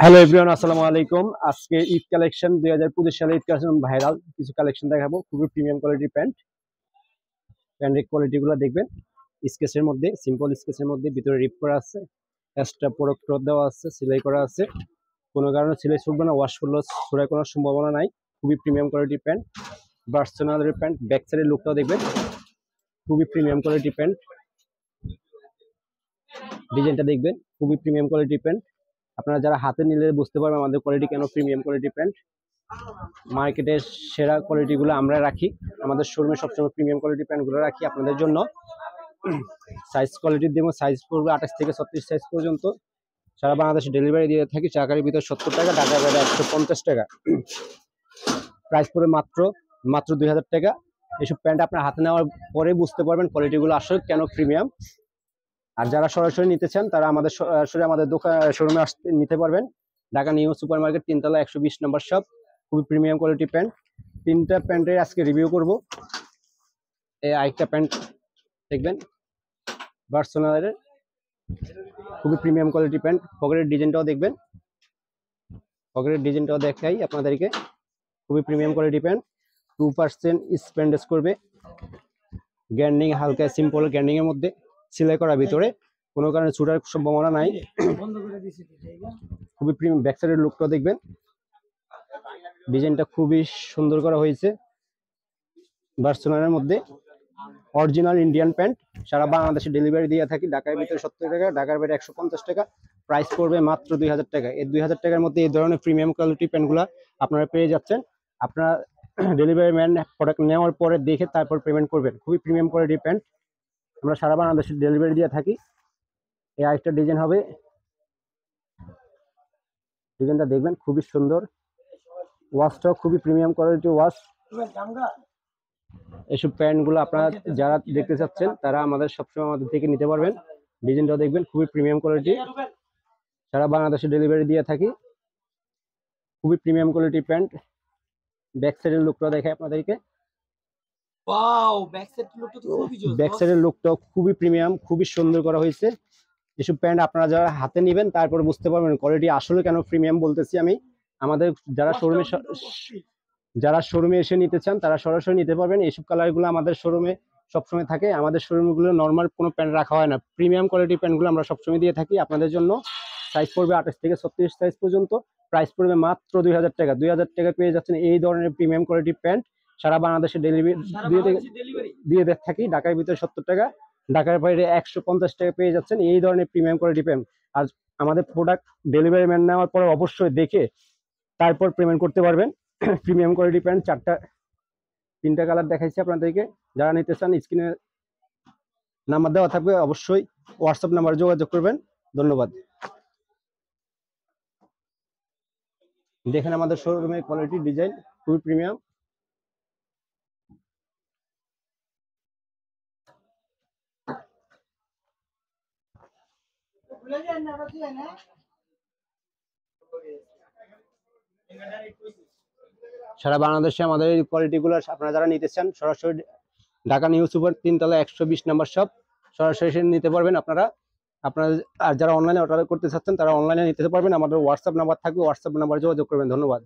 Hello everyone, আসসালামু আলাইকুম। আজকে ঈদ কালেকশন 2025 সালে ঈদ কালেকশন ভাইরাল কিছু কালেকশন দেখাবো। খুবই প্রিমিয়াম কোয়ালিটির প্যান্টের কোয়ালিটি গুলো দেখবেন। স্কেচের মধ্যে, সিম্পল স্কেচের মধ্যে ভিতরে রিপ করা আছে, এক্সট্রা প্রোডাক্ট দেওয়া আছে, সেলাই করা আছে। কোনো কারণে সেলাই ছুটবে না, ওয়াশ করলেও ছুড়ার কোনো সম্ভাবনা নাই। খুবই প্রিমিয়াম কোয়ালিটির প্যান্ট, ভার্সোনালের প্যান্ট। ব্যাক সাইডের লুকটাও দেখবেন, খুবই প্রিমিয়াম কোয়ালিটির প্যান্ট। ডিজাইনটা দেখবেন, খুবই প্রিমিয়াম কোয়ালিটির প্যান্ট। আপনারা যারা হাতে নিলে বুঝতে পারবেন আমাদের কোয়ালিটি কেন প্রিমিয়াম কোয়ালিটির প্যান্ট। মার্কেটের সেরা কোয়ালিটিগুলো আমরা রাখি, আমাদের শোরুমে সবসময় প্রিমিয়াম কোয়ালিটি প্যান্টগুলো রাখি আপনাদের জন্য। সাইজ কোয়ালিটি দেবো, সাইজ পড়বে 28 থেকে 36 সাইজ পর্যন্ত। সারা বাংলাদেশে ডেলিভারি দিয়ে থাকি। চাকারির ভিতর 70 টাকা, ঢাকার বাইরে 150 টাকা। প্রাইস পড়বে মাত্র 2000 টাকা। এসব প্যান্ট আপনার হাতে নেওয়ার পরে বুঝতে পারবেন কোয়ালিটিগুলো আসলে কেন প্রিমিয়াম। আর যারা সরাসরি নিতে চান তারা সরাসরি আমাদের দোকান শোরুমে আসতে নিতে পারবেন। ঢাকা নিউ সুপার মার্কেট, 3 তলা, 120 নম্বর শপ। খুবই প্রিমিয়াম কোয়ালিটি প্যান্ট। 3টা প্যান্টের আজকে রিভিউ করব। এই আরেকটা প্যান্ট দেখবেন, ভার্সোনালের, খুবই প্রিমিয়াম কোয়ালিটি প্যান্ট। পকেটের ডিজাইনটাও দেখবেন, পকেটের ডিজাইনটাও দেখাই আপনাদেরকে। খুবই প্রিমিয়াম কোয়ালিটি প্যান্ট। 2% স্প্যান্ডেজ করবে, গ্যান্ডিং, হালকা সিম্পল গ্যান্ডিং এর মধ্যে, সেলাই করা ভিতরে, কোনো কারণে ছুটার সম্ভাবনা নাই। খুবই প্রিমিয়াম। ব্যাক সাইডের লুকটাও দেখবেন, ডিজাইনটা খুবই সুন্দর করা হয়েছে। ভার্সোনালের মধ্যে অরিজিনাল ইন্ডিয়ান প্যান্ট। সারা বাংলাদেশে ডেলিভারি দিয়ে থাকি। ঢাকার ভিতরে 70 টাকা, ঢাকার বাইরে 150 টাকা। প্রাইস পড়বে মাত্র 2000 টাকা। এই 2000 টাকার মধ্যে এই ধরনের প্রিমিয়াম কোয়ালিটি প্যান্টগুলো আপনারা পেয়ে যাচ্ছেন। আপনারা ডেলিভারি ম্যান প্রোডাক্ট নেওয়ার পরে দেখে তারপর পেমেন্ট করবেন। খুবই প্রিমিয়াম কোয়ালিটি প্যান্ট, আমরা সারা বাংলাদেশে ডেলিভারি দিয়ে থাকি। এই আরেকটা ডিজাইন হবে, ডিজাইনটা দেখবেন, খুবই সুন্দর। ওয়াশটাও খুবই প্রিমিয়াম কোয়ালিটি ওয়াশ। এসব প্যান্টগুলো আপনারা যারা দেখতে চাচ্ছেন তারা আমাদের সবসময় আমাদের থেকে নিতে পারবেন। ডিজাইনটাও দেখবেন, খুবই প্রিমিয়াম কোয়ালিটি। সারা বাংলাদেশে ডেলিভারি দিয়ে থাকি। খুবই প্রিমিয়াম কোয়ালিটি প্যান্ট। ব্যাক সাইডের লুকটা দেখাই আপনাদেরকে। ওয়াও, ব্যাক সাইডের লুকটা তো খুবই জোস। ব্যাক সাইডের লুকটাও খুবই প্রিমিয়াম, খুবই সুন্দর করা হয়েছে। এসব প্যান্ট আপনারা যারা হাতে নেবেন তারপর বুঝতে পারবেন কোয়ালিটি আসলে কেন প্রিমিয়াম বলতেছি আমি। আমাদের যারা শোরুমে এসে নিতে চান তারা সরাসরি নিতে পারবেন। এইসব কালারগুলো আমাদের শোরুমে সবসময় থাকে। আমাদের শোরুমগুলো নর্মাল কোনো প্যান্ট রাখা হয় না, প্রিমিয়াম কোয়ালিটির প্যান্টগুলো আমরা সবসময় দিয়ে থাকি আপনাদের জন্য। সাইজ পড়বে 28 থেকে 36 সাইজ পর্যন্ত। প্রাইস পড়বে মাত্র 2000 টাকা। 2000 টাকা পেয়ে যাচ্ছেন এই ধরনের প্রিমিয়াম কোয়ালিটির প্যান্ট। সারা বাংলাদেশে ডেলিভারি দিয়ে থাকি। ঢাকার ভিতরে 70 টাকা, ঢাকার বাইরে 150 টাকা পেয়ে যাচ্ছেন এই ধরনের প্রিমিয়াম কোয়ালিটি প্যান্ট। আর আমাদের প্রোডাক্ট ডেলিভারি ম্যান নেওয়ার পরে অবশ্যই দেখে তারপর পেমেন্ট করতে পারবেন। প্রিমিয়াম কোয়ালিটি প্যান্ট 3টা কালার দেখাইছি আপনাদেরকে। যারা নিতে চান স্ক্রিনে নাম্বার দেওয়া থাকবে, অবশ্যই হোয়াটসঅ্যাপ নাম্বারে যোগাযোগ করবেন। ধন্যবাদ। দেখেন আমাদের শোরুমের কোয়ালিটি, ডিজাইন খুবই প্রিমিয়াম। সারা বাংলাদেশে আমাদের এই কোয়ালিটিগুলো আপনারা যারা নিতে চান সরাসরি ঢাকা নিউ সুপার 3 তলা 120 নম্বর শপ, সরাসরি নিতে পারবেন আপনারা। আর যারা অনলাইনে অর্ডার করতে চাচ্ছেন তারা অনলাইনে নিতে পারবেন। আমাদের হোয়াটসঅ্যাপ নাম্বার থাকবে, হোয়াটসঅ্যাপ নাম্বারে যোগাযোগ করবেন। ধন্যবাদ।